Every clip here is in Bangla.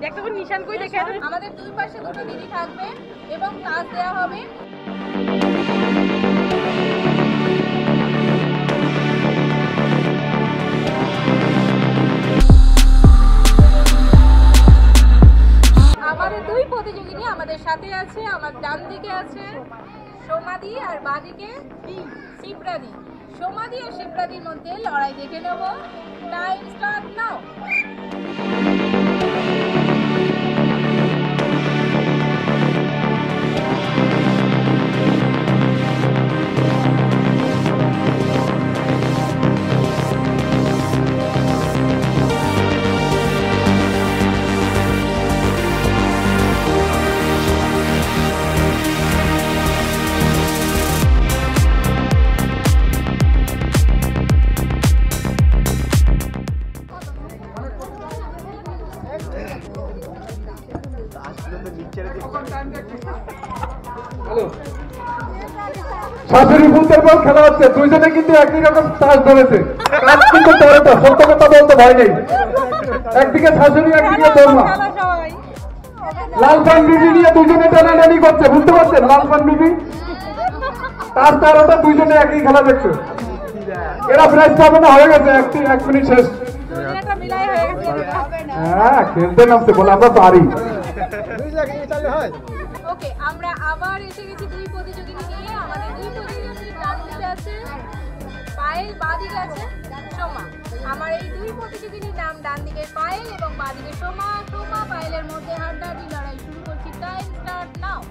একটা করে নিশান কই দেখে আমাদের দুই পাশে দুটো দিদি থাকবে এবং কাজ দেওয়া হবে। আমাদের দুই প্রতিযোগিনী আমাদের সাথে আছে, আমার ডান দিকে আছে সোমাদি আর বাঁ দিকে শিপ্রাদি। সোমাদি আর শিপ্রাদির মধ্যে লড়াই দেখে নেব। Time start now. শাশুড়ি ফুলদের বল খেলা হচ্ছে, দুইজনে কিন্তু একই রকম তাস ধরেছে। কাজ কিন্তু তেরোটা, সত্য কথা বলতে ভয় নেই। একদিকে শাশুড়ি একদিকে বৌমা। লাল পান বিবি নিয়ে দুজনে টানাটানি করছে, বুঝতে পারছেন? লাল পান বিবি তাস তেরোটা, দুইজনে একই খেলা দেখছে। এরা প্রাইজ পাবে না, হয়ে গেছে 1 মিনিট শেষ। হ্যাঁ খেলতে নামছে বলে আমরা পারি। ওকে, আমরা আবার এসে গেছি দুই প্রতিযোগিনী নিয়ে। আমাদের দুই প্রতিযোগিনীর ডান দিকে আছে পায়েল, বাঁ দিকে আছে সোমা। আমার এই দুই প্রতিযোগিনীর নাম ডান দিকে পায়েল এবং বাঁ দিকে সোমা। সোমা পায়েলের মধ্যে হাড্ডাহাড্ডি লড়াই শুরু করছি। Time start now.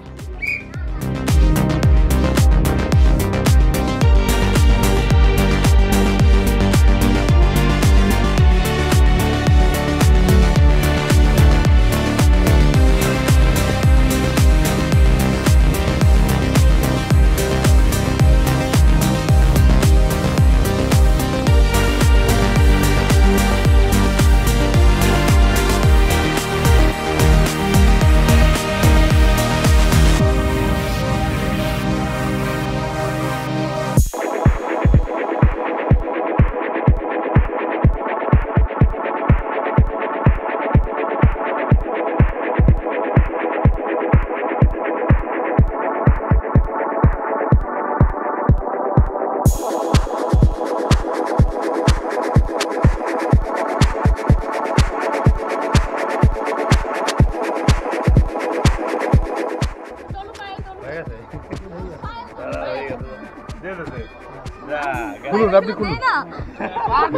খুলুন, আপনি খুলুন,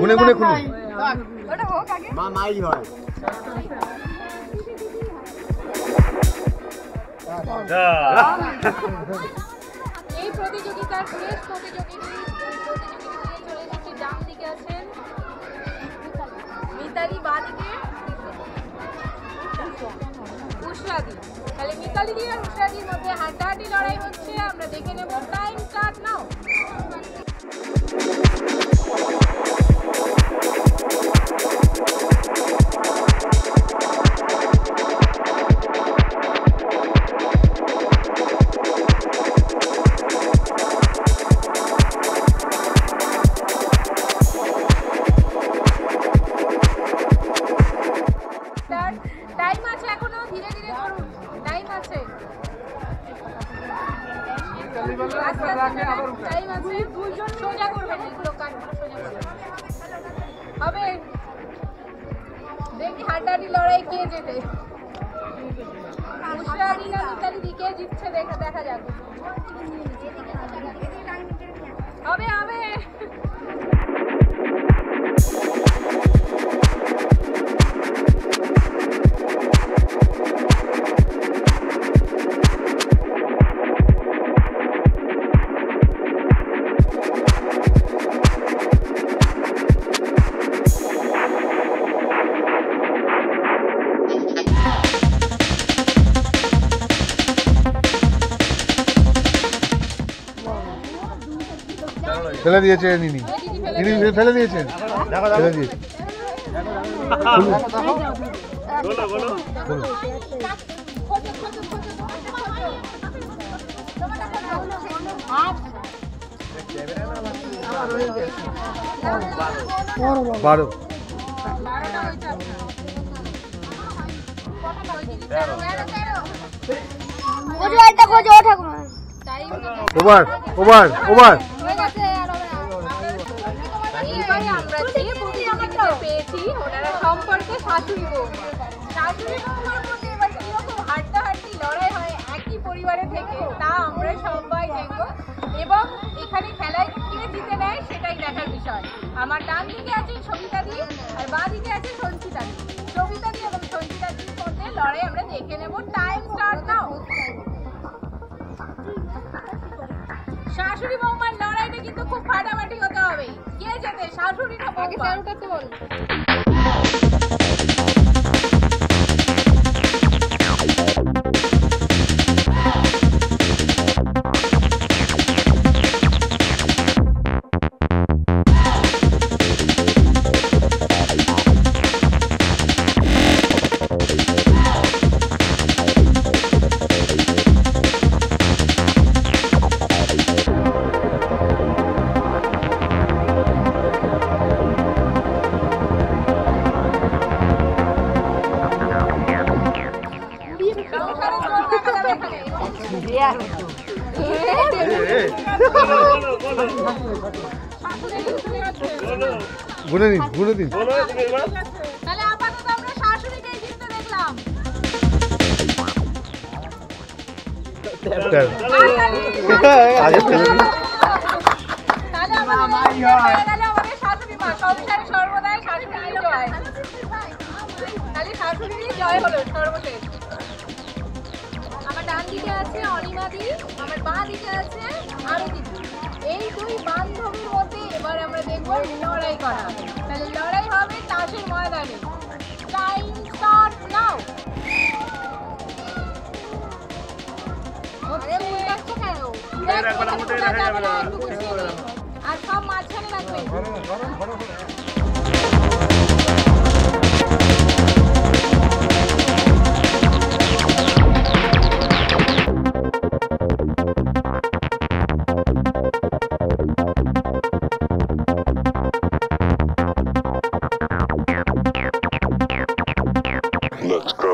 গুনে গুনে খুলুন। মা মাই হয়। এই প্রতিযোগিতার শেষ প্রতিযোগিনী চলে এসেছে। ডান দিকে আছেন মিতালি, বাঁ দিকে উষরাদি। তাহলে মিতালি দিয়ে আর উষরাদির মধ্যে হাড্ডাহাড্ডি লড়াই হচ্ছে, আমরা দেখে নেব। Time start now. টাইম আছে এখনো, ধীরে ধীরে করুন, টাইম আছে। টাইম আছে, দুইজন সোজা করবেন, এগুলো কাটগুলো সোজা করবেন। হবে দেখি হাড্ডাহাড্ডি লড়াই কে জেতে। উষরাদি না মিতালি দিকে জিতছে, দেখা যাক। হবে হবে। ফেলে দিয়েছেন ইনি, ফেলে দিয়েছেন, ফেলে দিয়েছেন। বারো। 12টা হয়েছে আপনার। কটা হয়েছে? 13। খোঁজো একটা খোঁজো ঠাকুমা। টাইম ওভার ওভার ওভার হয়ে গেছে আর হবে না। এইবারে আমরা যে প্রতিযোগিতা পেয়েছি ওনারা সম্পর্কে শাশুড়ি বৌমা। শাশুড়ি বৌমার মধ্যে এবার কিরকম হাড্ডাহাড্ডি লড়াই হয় একই পরিবারে থেকে তা আমরা সবাই দেখবো এবং এখানে খেলায় কে জিতে নেয় সেটাই দেখার বিষয়। আমার ডান দিকে আছে সবিতা দি আর বাঁ দিকে আছে সঞ্চিতা দি। সবিতা দি এবং সঞ্চিতা দির মধ্যে লড়াই আমরা দেখে নেব। Time start now. শাশুড়ি বৌমার লড়াইটা কিন্তু খুব ফাটাফাটি হতে হবে। কে জেতে, শাশুড়ি না বৌমা? আগে স্যারটা তো বল। গুনে দিন গুনে দিন তাহলে আপাতত আমরা শাশুড়িকেই জিততে দেখলাম। তাহলে আমাদের শাশুড়ি মা সংসারে সর্বদাই শাশুড়ি জয়। তাহলে শাশুড়িরই জয় হলো সর্বশেষ। আমার ডান দিকে আছে অনিমা দি, আমার বাঁ দিকে আছে আরতি দি। এই দুই বান্ধবীর মধ্যে এবার আমরা দেখবো লড়াই করা। তাহলে লড়াই হবে তাসের ময়দানে। Time start now. আর সব মাঝখানে রাখবেন। Let's go.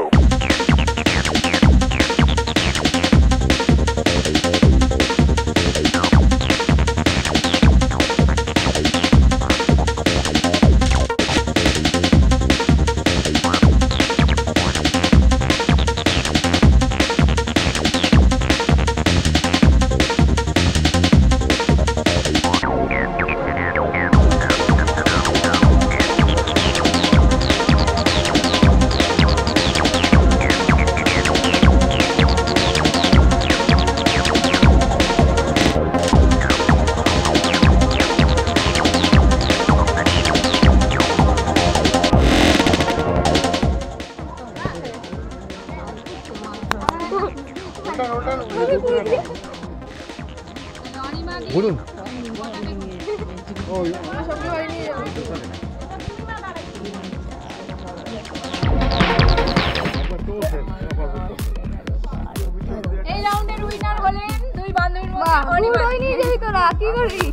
বলুন এই রাউন্ডের উইনার হলেন দুই বান্ধবীর মধ্যে অনিমা দি।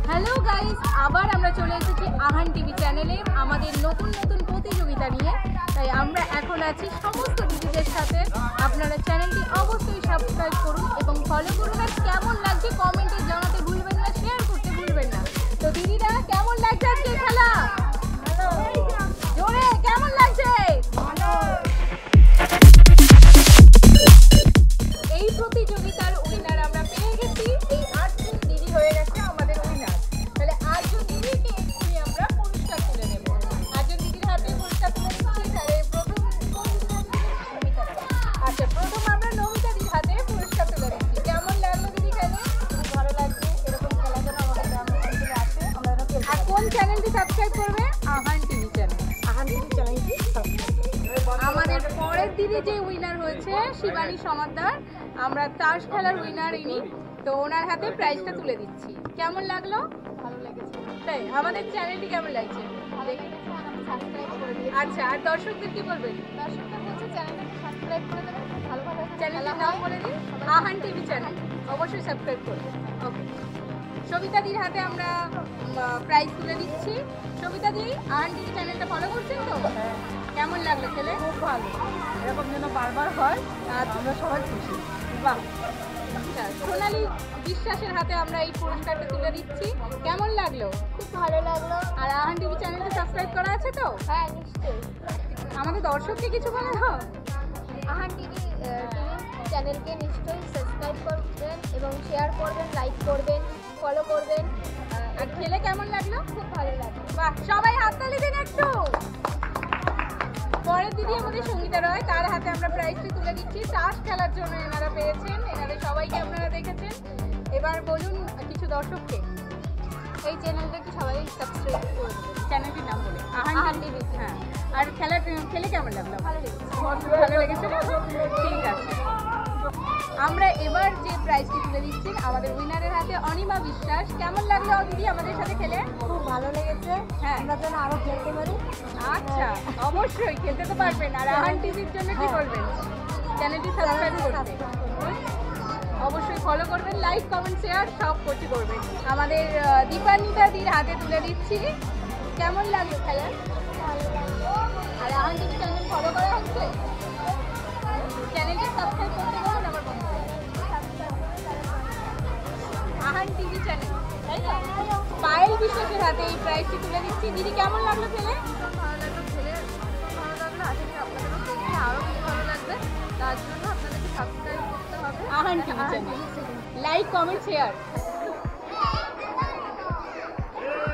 হ্যালো গাইস, আবার আমরা চলে এসেছি আহান টিভি চ্যানেলে আমাদের নতুন নতুন প্রতিযোগিতা নিয়ে। তাই আমরা এখন আছি সমস্ত দিদিদের সাথে। আপনারা চ্যানেলটি অবশ্যই সাবস্ক্রাইব করুন এবং ফলো করুন। আর কেমন লাগছে কমেন্টে জানাতে ভুলবেন না, শেয়ার করতে ভুলবেন না। তো দিদিরা কেমন লাগছে আজকে খেলা? জোরে কেমন লাগছে? এই প্রতিযোগিতার উইনার আমরা পেয়ে গেছি। এই 8 জন দিদি হয়ে গেছে আমাদের উইনার। তাহলে 8 জন দিদিকে এক্ষুনি আমরা পুরস্কার তুলে দেবো। 8 জন দিদির হাতে পুরস্কার তুলে দিচ্ছি। তাহলে প্রথম আচ্ছা, প্রথম আমরা নমিতা দিদির হাতে পুরস্কার তুলে দিচ্ছি। কেমন লাগলো দিদি খেলে? ভালো লাগছে। এরকম খেলা যেন আমাদের গ্রামের অঞ্চলে আছে। আর কোন চ্যানেলটি সাবস্ক্রাইব করবে? Ahan TV channel. Ahan TV চ্যানেলটি আমাদের পরের দিদি যে উইনার হয়েছে শিবানী সমাদ্দার, আমরা তাস খেলার উইনার ইনি। তো ওনার হাতে প্রাইজটা তুলে দিচ্ছি। কেমন লাগলো? ভালো লেগেছে। তাই আমাদের চ্যানেলটি কেমন লাগছে? আচ্ছা, আর দর্শকদের কি বলবেন? দর্শকদের বলছে চ্যানেলটা সাবস্ক্রাইব করে দেবেন। ভালো ভালো চ্যানেলের নাম বলে দিন, আহান টিভি চ্যানেল। অবশ্যই সাবস্ক্রাইব করবেন। ওকে। সবিতাদির হাতে আমরা প্রাইজ তুলে দিচ্ছি। সবিতাদি আহানটিভি চ্যানেলটা ফলো করছেন তো? কেমন লাগলো খেলে? খুব ভালো, এরকম যেন বারবার হয় আর আমরা সবাই খুশি। বাহ। আচ্ছা, সোনালী বিশ্বাসের হাতে আমরা এই পুরস্কারটা তুলে দিচ্ছি। কেমন লাগলো? খুব ভালো লাগলো। আর আহানটিভি চ্যানেলটা সাবস্ক্রাইব করা আছে তো? হ্যাঁ, নিশ্চয়ই। আমাদের দর্শককে কিছু বলে দাও। আহানটিভি চ্যানেলকে নিশ্চয়ই সাবস্ক্রাইব করবেন এবং শেয়ার করবেন, লাইক করবেন, ফলো করবেন। আর খেলে কেমন লাগলো? খুব ভালো লাগলো। বাহ, সবাই হাততালি দিন একটু। পরের দিদি আমাদের সঙ্গীতা রয়, তার হাতে আমরা প্রাইজটি তুলে দিচ্ছি। তাস খেলার জন্য এনারা পেয়েছেন। এনাদের সবাইকে আপনারা দেখেছেন। এবার বলুন কিছু দর্শককে। এই চ্যানেলটাকে সবাই সাবস্ক্রাইব করে দেবেন। চ্যানেলটির নাম বলে আহানটিভি। হ্যাঁ। আর খেলে কেমন লাগলো? ভালো লেগেছে। ভালো লেগেছে না? ঠিক আছে। আমরা এবার যে প্রাইজটি তুলে দিচ্ছি আমাদের উইনারের হাতে অনিমা বিশ্বাস। কেমন লাগলো দিদি আমাদের সাথে খেলে? খুব ভালো লেগেছে। হ্যাঁ। আমরা যেন আরো খেলতে পারি। আচ্ছা, অবশ্যই খেলতে তো পারবেন। আর আহান টিভির জন্য কি করবেন? চ্যানেলটি সাবস্ক্রাইব করবেন, অবশ্যই ফলো করবেন, লাইক কমেন্ট শেয়ার সব কিছু করবেন। আমাদের দীপান্বিতাদির হাতে তুলে দিচ্ছি। কেমন লাগলো খেলা? আর আহান টিভি চ্যানেল ফলো করা হচ্ছে? চ্যানেলটি সাবস্ক্রাইব করতে বলুন আমার বন্ধুরা। আহান টিভি চ্যানেল, তাই না? পায়েল বিশ্বাসের হাতে এই প্রাইজটি তুলে দিচ্ছি। দিদি কেমন লাগলো খেলে? ভালো লাগলো খেলে, ভালো লাগলো। আশা করি আপনাদেরও দেখতে আরও বেশি ভালো লাগবে। তার জন্য আপনাদেরকে সাবস্ক্রাইব করতে হবে Ahan TV channel, like comment share.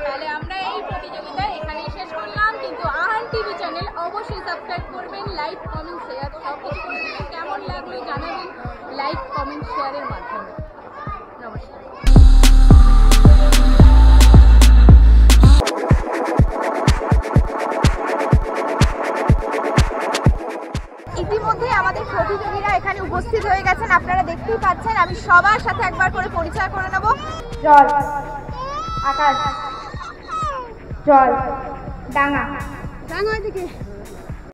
তাহলে আমরা এই প্রতিযোগিতা এখানেই শেষ করলাম, কিন্তু আহান টিভি চ্যানেল অবশ্যই সাবস্ক্রাইব করবেন, লাইক কমেন্ট শেয়ার সব কিছু করে দেবেন। কেমন লাগলো জানাবেন লাইক কমেন্ট শেয়ারের মাধ্যমে। নমস্কার। ইতিমধ্যে আমাদের প্রতিযোগীরা এখানে উপস্থিত হয়ে গেছেন, আপনারা দেখতেই পাচ্ছেন। আমি সবার সাথে একবার করে পরিচয় করে নেব। জল, আকাশ, জল, ডাঙা, ডাঙা দিকে